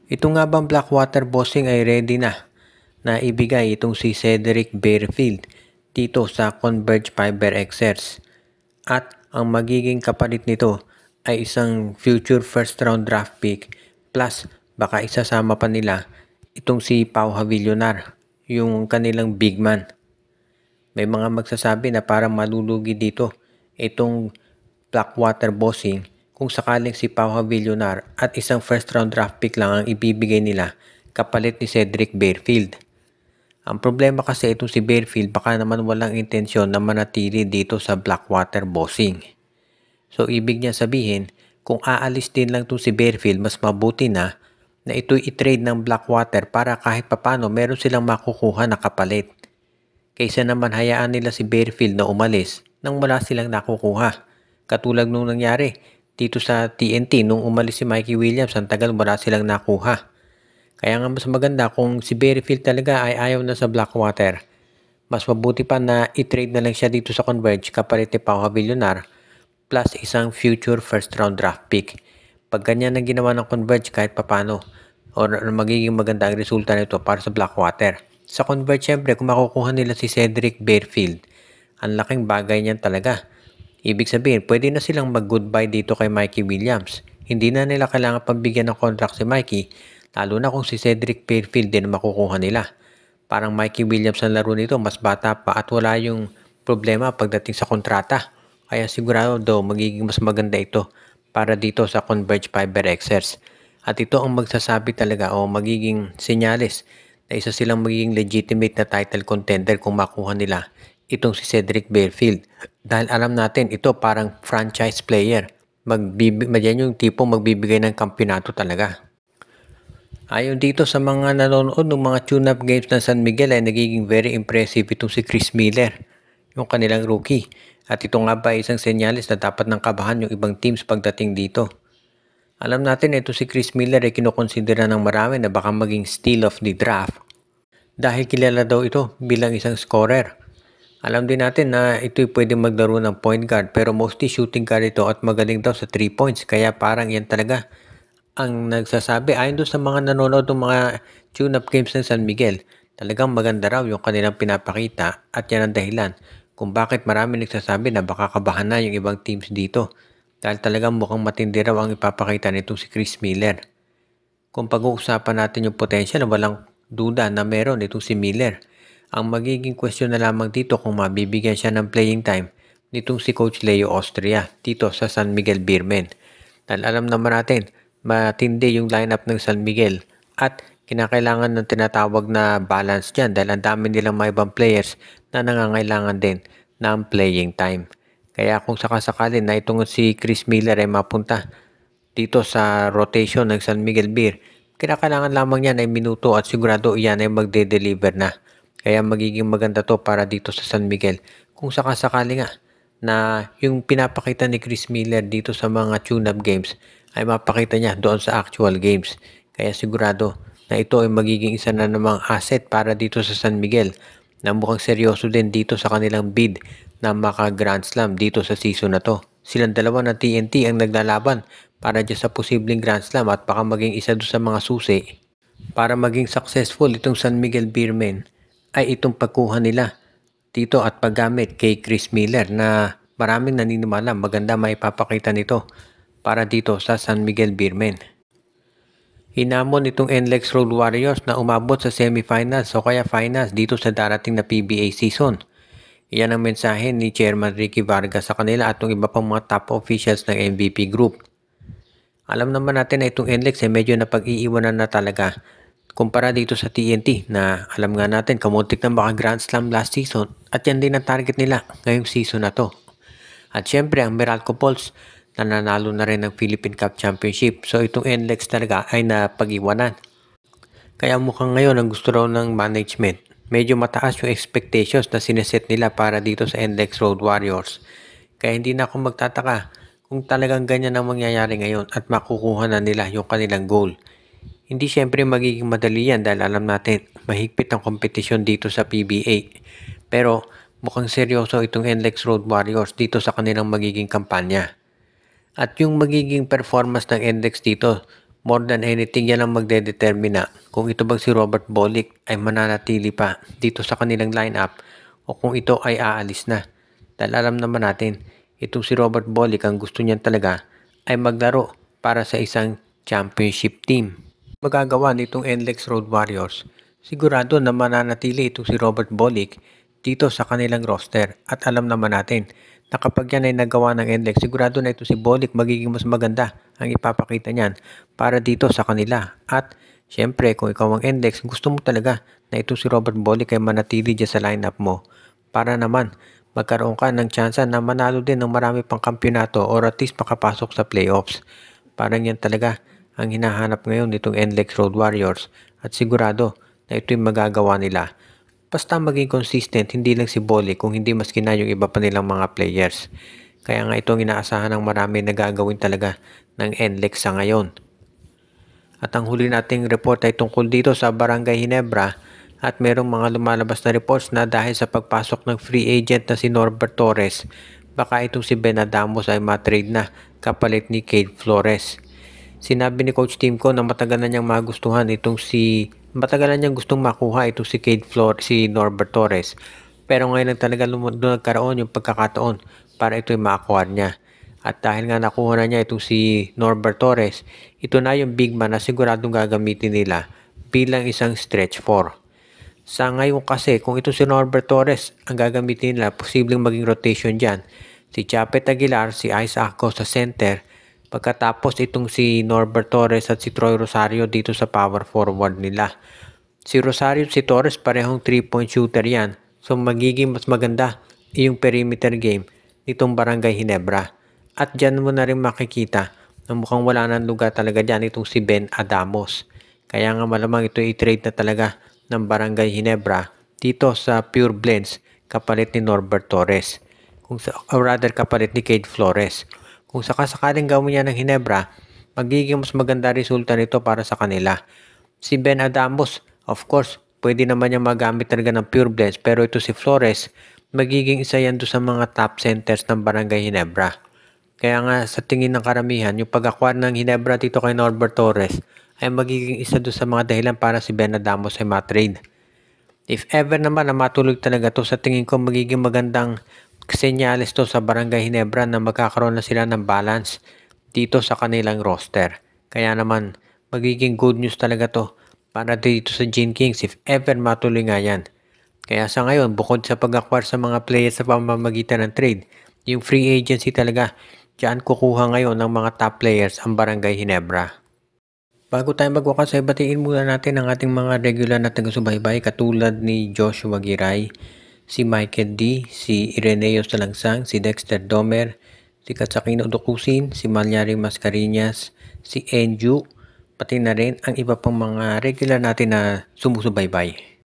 Ito nga bang Blackwater Bossing ay ready na ibigay itong si Cedric Barefield dito sa Converge Fiber Xers. At ang magiging kapalit nito ay isang future first round draft pick plus baka isasama pa nila itong si Pau Havillonar, yung kanilang big man. May mga magsasabi na parang malulugi dito itong Blackwater Bossing kung sakaling si Pau Havillonar at isang first round draft pick lang ang ibibigay nila kapalit ni Cedric Barefield. Ang problema kasi itong si Barefield baka naman walang intensyon na manatili dito sa Blackwater Bossing. So ibig niya sabihin, kung aalis din lang itong si Barefield, mas mabuti na ito'y i-trade ng Blackwater para kahit papano meron silang makukuha na kapalit. Kaysa naman hayaan nila si Barefield na umalis nang wala silang nakukuha. Katulad nung nangyari dito sa TNT nung umalis si Mikey Williams, ang tagal wala silang nakuha. Kaya nga mas maganda kung si Barefield talaga ay ayaw na sa Blackwater. Mas mabuti pa na i-trade na lang siya dito sa Converge kapalit ni Pau Havillonar plus isang future first round draft pick. Pag ganyan ang ginawa ng Converge kahit papano or magiging maganda ang resulta nito para sa Blackwater. Sa Converge syempre kung makukuha nila si Cedric Barefield, ang laking bagay niyan talaga. Ibig sabihin pwede na silang mag-goodbye dito kay Mikey Williams. Hindi na nila kailangan pambigyan ng contract si Mikey, lalo na kung si Cedric Barefield din makukuha nila. Parang Mikey Williams ang laro nito, mas bata pa at wala yung problema pagdating sa kontrata. Kaya sigurado daw magiging mas maganda ito para dito sa Converge Fiber Xers. At ito ang magsasabi talaga o magiging senyales na isa silang magiging legitimate na title contender kung makuha nila itong si Cedric Barefield. Dahil alam natin ito parang franchise player. Yan yung tipong magbibigay ng kampiyonato talaga. Ayon dito sa mga nanonood ng mga tune-up games ng San Miguel ay nagiging very impressive itong si Chris Miller, yung kanilang rookie. At ito nga ba isang senyales na dapat nang kabahan yung ibang teams pagdating dito. Alam natin ito si Chris Miller ay kinukonsidera ng marami na baka maging steal of the draft dahil kilala daw ito bilang isang scorer. Alam din natin na ito'y pwede maglaro ng point guard pero mostly shooting guard ito at magaling daw sa 3 points kaya parang yan talaga ang nagsasabi. Ayon doon sa mga nanonood ng mga tune-up games ng San Miguel, talagang maganda raw yung kanilang pinapakita at yan ang dahilan kung bakit marami nagsasabi na baka kabahan na yung ibang teams dito. Dahil talagang mukhang matindi raw ang ipapakita nitong si Chris Miller. Kung pag-uusapan natin yung potential, walang duda na meron itong si Miller. Ang magiging question na lamang dito kung mabibigyan siya ng playing time nitong si Coach Leo Austria dito sa San Miguel Beermen. Dahil alam naman natin, matindi yung lineup ng San Miguel at kinakailangan ng tinatawag na balance dyan dahil ang dami nilang mga ibang players na nangangailangan din ng playing time. Kaya kung sakasakali na itong si Chris Miller ay mapunta dito sa rotation ng San Miguel Beer, kinakailangan lamang yan ay minuto at sigurado yan ay magde-deliver na. Kaya magiging maganda to para dito sa San Miguel. Kung sakasakali nga na yung pinapakita ni Chris Miller dito sa mga tune-up games ay mapakita niya doon sa actual games. Kaya sigurado na ito ay magiging isa na namang asset para dito sa San Miguel na mukhang seryoso din dito sa kanilang bid na maka-Grand Slam dito sa season na to. Silang dalawa ng TNT ang naglalaban para dyan sa posibleng Grand Slam at baka maging isa doon sa mga susi. Para maging successful itong San Miguel Beermen ay itong pagkuha nila dito at paggamit kay Chris Miller na maraming naniniwala maganda maipapakita nito para dito sa San Miguel Beermen. Hinamon itong NLEX Road Warriors na umabot sa semifinals o kaya finals dito sa darating na PBA season. Iyan ang mensahe ni Chairman Ricky Vargas sa kanila at ng iba pang mga top officials ng MVP Group. Alam naman natin na itong NLEX ay medyo napag-iiwanan na talaga kumpara dito sa TNT na alam nga natin kamuntik na baka Grand Slam last season at yan din ang target nila ngayong season na to. At syempre ang Meralco Pulse nananalo na rin ng Philippine Cup Championship. So itong NLEX talaga ay napag-iwanan. Kaya mukhang ngayon ang gusto raw ng management. Medyo mataas yung expectations na sineset nila para dito sa NLEX Road Warriors. Kaya hindi na ako magtataka kung talagang ganyan ang mangyayari ngayon at makukuha na nila yung kanilang goal. Hindi syempre magiging madali yan dahil alam natin mahigpit ang kompetisyon dito sa PBA. Pero mukhang seryoso itong NLEX Road Warriors dito sa kanilang magiging kampanya. At yung magiging performance ng NLEX dito, More than anything, yan ang magdedetermina kung ito bang si Robert Bolick ay mananatili pa dito sa kanilang lineup o kung ito ay aalis na. Dahil alam naman natin, itong si Robert Bolick ang gusto niyan talaga ay maglaro para sa isang championship team. Magagawa nitong NLEX Road Warriors, sigurado na mananatili itong si Robert Bolick dito sa kanilang roster at alam naman natin na kapag yan ay nagawa ng NLEX, sigurado na ito si Bolick magiging mas maganda ang ipapakita niyan para dito sa kanila. At syempre kung ikaw ang NLEX, gusto mo talaga na ito si Robert Bolick ay manatili dyan sa lineup mo para naman magkaroon ka ng tsansa na manalo din ng marami pang kampyonato or at least makapasok sa playoffs. Parang yan talaga ang hinahanap ngayon nitong NLEX Road Warriors at sigurado na ito'y magagawa nila. Basta maging consistent, hindi lang si Bolick kung hindi maski na yung iba pa nilang mga players. Kaya nga itong inaasahan ng marami na gagawin talaga ng NLEX sa ngayon. At ang huli nating report ay tungkol dito sa Barangay Ginebra at merong mga lumalabas na reports na dahil sa pagpasok ng free agent na si Norbert Torres, baka itong si Ben Adamos ay matrade na kapalit ni Cade Flores. Sinabi ni Coach Timko na matagal na niyang magustuhan matagal na niyang gustong makuha itong si Norbert Torres. Pero ngayon lang talaga nagkaroon yung pagkakataon para ito'y ma-acquire niya. At dahil nga nakuha na niya itong si Norbert Torres, ito na yung big man na siguradong gagamitin nila bilang isang stretch 4. Sa ngayon kasi, kung ito si Norbert Torres ang gagamitin nila, posibleng maging rotation dyan. Si Chapet Aguilar, si Isaac Ako sa center, pagkatapos itong si Norbert Torres at si Troy Rosario dito sa power forward nila. Si Rosario at si Torres parehong 3-point shooter yan. So magiging mas maganda yung perimeter game nitong Barangay Ginebra. At dyan mo na rin makikita na mukhang wala nang lugar talaga dyan itong si Ben Adamos. Kaya nga malamang ito i-trade na talaga ng Barangay Ginebra dito sa Pure Blends kapalit ni Norbert Torres. Kapalit ni Cade Flores. Kung sakasakaling gawin niya ng Ginebra, magiging mas maganda resulta nito para sa kanila. Si Ben Adamos, of course, pwede naman niya magamit talaga ng Pure Blends, pero ito si Flores, magiging isa yan doon sa mga top centers ng Barangay Ginebra. Kaya nga sa tingin ng karamihan, yung pag-acquire ng Ginebra dito kay Norbert Torres ay magiging isa doon sa mga dahilan para si Ben Adamos ay matrade. If ever naman na matuloy talaga to, sa tingin ko magiging magandang senyales to sa Barangay Ginebra na magkakaroon na sila ng balance dito sa kanilang roster. Kaya naman magiging good news talaga to para dito sa Gene Kings if ever matuloy nga yan. Kaya sa ngayon, bukod sa pag-acquire sa mga players sa pamamagitan ng trade, yung free agency talaga, diyan kukuha ngayon ng mga top players ang Barangay Ginebra. Bago tayo magwakas, ay batiin muna natin ang ating mga regular na taga-subaybay katulad ni Joshua Giray, si Michael D, si Ireneo Salangsang, si Dexter Domer, si Katsakino Dukusin, si Malyari Mascareñas, si Enju, pati na rin ang iba pang mga regular natin na sumusubaybay.